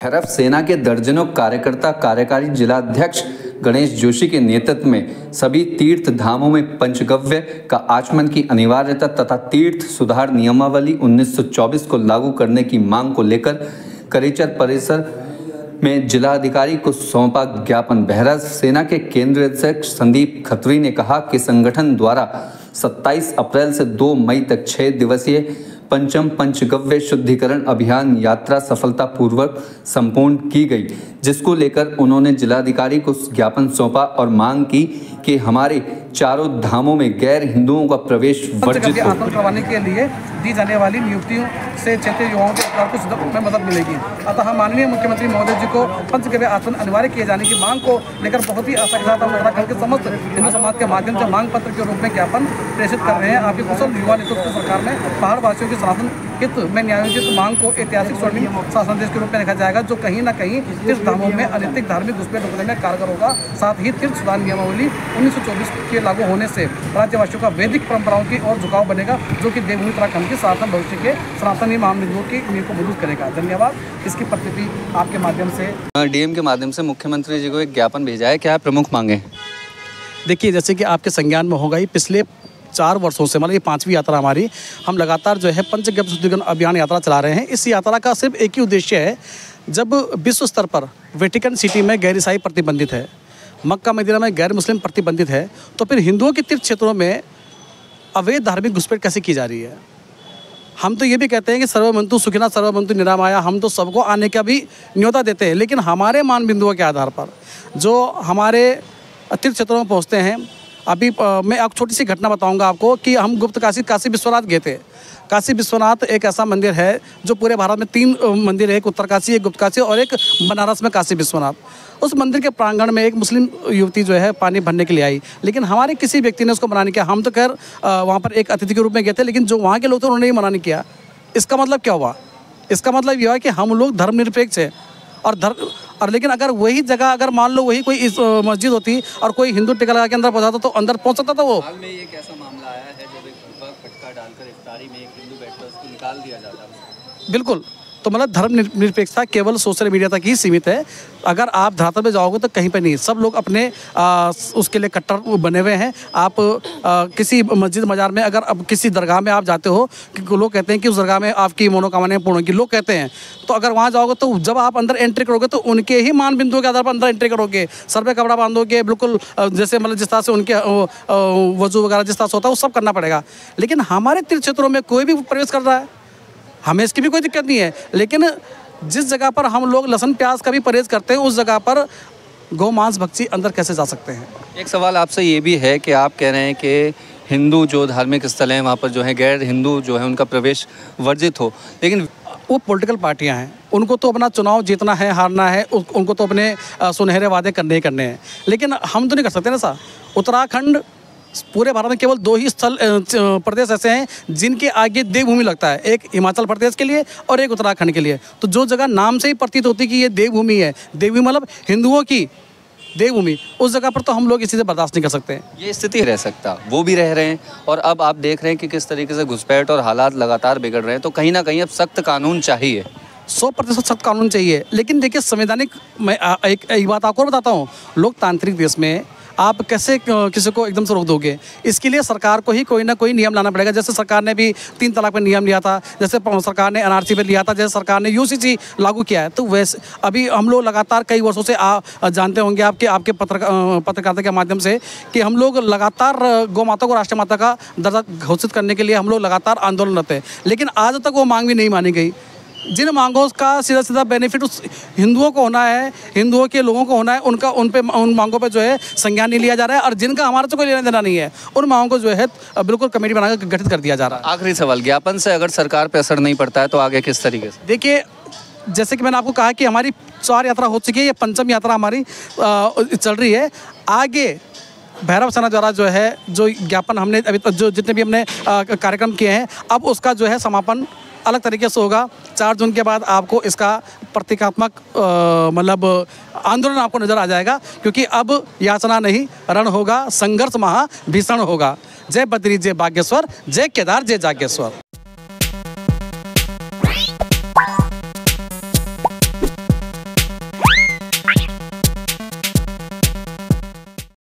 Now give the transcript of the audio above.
भैरव सेना के दर्जनों कार्यकर्ता कार्यकारी जिलाध्यक्ष गणेश जोशी के नेतृत्व में सभी तीर्थ धामों में पंचगव्य का आचमन की अनिवार्यता तथा तीर्थ सुधार नियमावली 1924 को लागू करने की मांग को लेकर करेचर परिसर में जिलाधिकारी को सौंपा ज्ञापन। भैरव सेना के केंद्रीय अध्यक्ष संदीप खत्री ने कहा कि संगठन द्वारा 27 अप्रैल से 2 मई तक 6 दिवसीय पंचम पंचगव्य शुद्धिकरण अभियान यात्रा सफलतापूर्वक संपूर्ण की गई, जिसको लेकर उन्होंने जिलाधिकारी को ज्ञापन सौंपा और मांग की कि हमारे चारों धामों में गैर हिंदुओं का प्रवेश वर्जित हो। करवाने के लिए दी जाने वाली नियुक्तियों से क्षेत्रीय युवाओं के अधिकार को मदद मिलेगी। अतः माननीय मुख्यमंत्री महोदय जी को पंचगव्य आचरण अनिवार्य किए जाने की मांग को लेकर बहुत ही आशा के साथ हम उत्तराखंड के समस्त हिंदू समाज के माध्यम से मांग पत्र के रूप में ज्ञापन प्रेषित कर रहे हैं। आपके कुशल युवा नेतृत्व सरकार में पहाड़ वासियों के सनातन हित में न्यायोचित मांग को ऐतिहासिक स्वर्णिम शासन देश के रूप में देखा जाएगा, जो कहीं न कहीं तीर्थ धामों में अनैतिक धार्मिक घुसपैठ रोकने में कारगर होगा। साथ ही तीर्थ सुधार नियमावली 1924 के लागू होने से राज्यवासियों का वैदिक परंपराओं की ओर झुकाव बनेगा, जो कि देवभूमि उत्तराखंड के सनातन भविष्य के सनातनी महामंदिरों की नींव को मजबूत करेगा। धन्यवाद। इसकी प्रतिक्रिया आपके माध्यम से डीएम के माध्यम से मुख्यमंत्री जी को एक ज्ञापन भेजा है। क्या प्रमुख मांगे? देखिए, जैसे कि आपके संज्ञान में होगा, ही पिछले 4 वर्षों से, मतलब ये 5वीं यात्रा हमारी, हम लगातार जो है पंचगव्य शुद्धिकरण अभियान यात्रा चला रहे हैं। इस यात्रा का सिर्फ एक ही उद्देश्य है, जब विश्व स्तर पर वेटिकन सिटी में गैर ईसाई प्रतिबंधित है, मक्का मदीना में गैर मुस्लिम प्रतिबंधित है, तो फिर हिंदुओं के तीर्थ क्षेत्रों में अवैध धार्मिक घुसपैठ कैसे की जा रही है। हम तो ये भी कहते हैं कि सर्वमंतु सुखिना सर्वमंतु निरामया, हम तो सबको आने का भी न्योता देते हैं, लेकिन हमारे मान बिंदुओं के आधार पर जो हमारे तीर्थ क्षेत्रों में पहुँचते हैं, अभी मैं एक छोटी सी घटना बताऊंगा आपको कि हम गुप्त काशी विश्वनाथ गए थे। काशी विश्वनाथ एक ऐसा मंदिर है जो पूरे भारत में 3 मंदिर है, एक उत्तर काशी, एक गुप्त काशी और एक बनारस में काशी विश्वनाथ। उस मंदिर के प्रांगण में एक मुस्लिम युवती जो है पानी भरने के लिए आई, लेकिन हमारे किसी व्यक्ति ने उसको मना नहीं किया। हम तो खैर वहाँ पर एक अतिथि के रूप में गए थे, लेकिन जो वहाँ के लोग थे उन्होंने ही मना नहीं किया। इसका मतलब क्या हुआ? इसका मतलब यह है कि हम लोग धर्मनिरपेक्ष है और लेकिन अगर वही जगह, अगर मान लो वही कोई मस्जिद होती और कोई हिंदू टिका लगा के अंदर पहुंचाता तो अंदर पहुंच सकता था वो। हाल में एक ऐसा मामला आया है जब एक फटका डालकर इफ्तारी में एक हिंदू बैठकर उसको निकाल दिया जाता है। बिल्कुल, तो मतलब धर्मनिरपेक्षता केवल सोशल मीडिया तक ही सीमित है। अगर आप धरातल पे जाओगे तो कहीं पे नहीं, सब लोग अपने उसके लिए कट्टर बने हुए हैं। आप किसी मस्जिद मजार में, अगर अब किसी दरगाह में आप जाते हो, कि लोग कहते हैं कि उस दरगाह में आपकी मनोकामनाएं पूर्ण होंगी, लोग कहते हैं, तो अगर वहाँ जाओगे तो जब आप अंदर एंट्री करोगे तो उनके ही मान बिंदुओं के आधार पर अंदर एंट्री करोगे, सर पे कपड़ा बांधोगे, बिल्कुल जैसे मतलब जिस तरह से उनके वजू वगैरह जिस तरह से होता है वो सब करना पड़ेगा। लेकिन हमारे तीर्थ क्षेत्रों में कोई भी प्रवेश कर रहा है, हमें इसकी भी कोई दिक्कत नहीं है, लेकिन जिस जगह पर हम लोग लहसुन प्याज का भी परहेज करते हैं, उस जगह पर गौ मांस भक्षी अंदर कैसे जा सकते हैं? एक सवाल आपसे ये भी है कि आप कह रहे हैं कि हिंदू जो धार्मिक स्थल हैं वहाँ पर जो है गैर हिंदू जो है उनका प्रवेश वर्जित हो, लेकिन वो पॉलिटिकल पार्टियां हैं, उनको तो अपना चुनाव जीतना है, हारना है, उनको तो अपने सुनहरे वादे करने ही करने हैं। लेकिन हम तो नहीं कर सकते ना साहब। उत्तराखंड, पूरे भारत में केवल 2 ही प्रदेश ऐसे हैं जिनके आगे देवभूमि लगता है, एक हिमाचल प्रदेश के लिए और एक उत्तराखंड के लिए। तो जो जगह नाम से ही प्रतीत होती है कि ये देवभूमि है, देवभूमि मतलब हिंदुओं की देवभूमि, उस जगह पर तो हम लोग इसी से बर्दाश्त नहीं कर सकते। ये स्थिति रह सकता, वो भी रह रहे हैं और अब आप देख रहे हैं कि किस तरीके से घुसपैठ और हालात लगातार बिगड़ रहे हैं, तो कहीं ना कहीं अब सख्त कानून चाहिए। 100% सख्त कानून चाहिए। लेकिन देखिए, संवैधानिक, मैं एक बात आपको बताता हूँ, लोकतांत्रिक देश में आप कैसे किसी को एकदम से रोक दोगे? इसके लिए सरकार को ही कोई ना कोई नियम लाना पड़ेगा। जैसे सरकार ने भी 3 तलाक पर नियम लिया था, जैसे सरकार ने एनआरसी पे लिया था, जैसे सरकार ने यूसीसी लागू किया है, तो वैसे अभी हम लोग लगातार कई वर्षों से जानते होंगे आपके पत्रकारिता के माध्यम से कि हम लोग लगातार गौ माता को राष्ट्रीय माता का दर्जा घोषित करने के लिए हम लोग लगातार आंदोलनरत हैं, लेकिन आज तक वो मांग भी नहीं मानी गई। जिन मांगों का सीधा बेनिफिट उस हिंदुओं को होना है, हिंदुओं के लोगों को होना है, उन मांगों पे जो है संज्ञान नहीं लिया जा रहा है, और जिनका हमारे से कोई लेना देना नहीं है उन मांगों को जो है बिल्कुल कमेटी बनाकर गठित कर दिया जा रहा है। आखिरी सवाल, ज्ञापन से अगर सरकार पे असर नहीं पड़ता है तो आगे किस तरीके से? देखिए, जैसे कि मैंने आपको कहा कि हमारी 4 यात्रा हो चुकी है, ये 5वीं यात्रा हमारी चल रही है। आगे भैरव सेना द्वारा जो है जो ज्ञापन हमने अभी तक जो जितने भी हमने कार्यक्रम किए हैं, अब उसका जो है समापन अलग तरीके से होगा। 4 जून के बाद आपको इसका प्रतीकात्मक मतलब आंदोलन आपको नजर आ जाएगा, क्योंकि अब याचना नहीं, रण होगा, संघर्ष महा भीषण होगा। जय बद्री, जय बागेश्वर, जय केदार, जय जागेश्वर।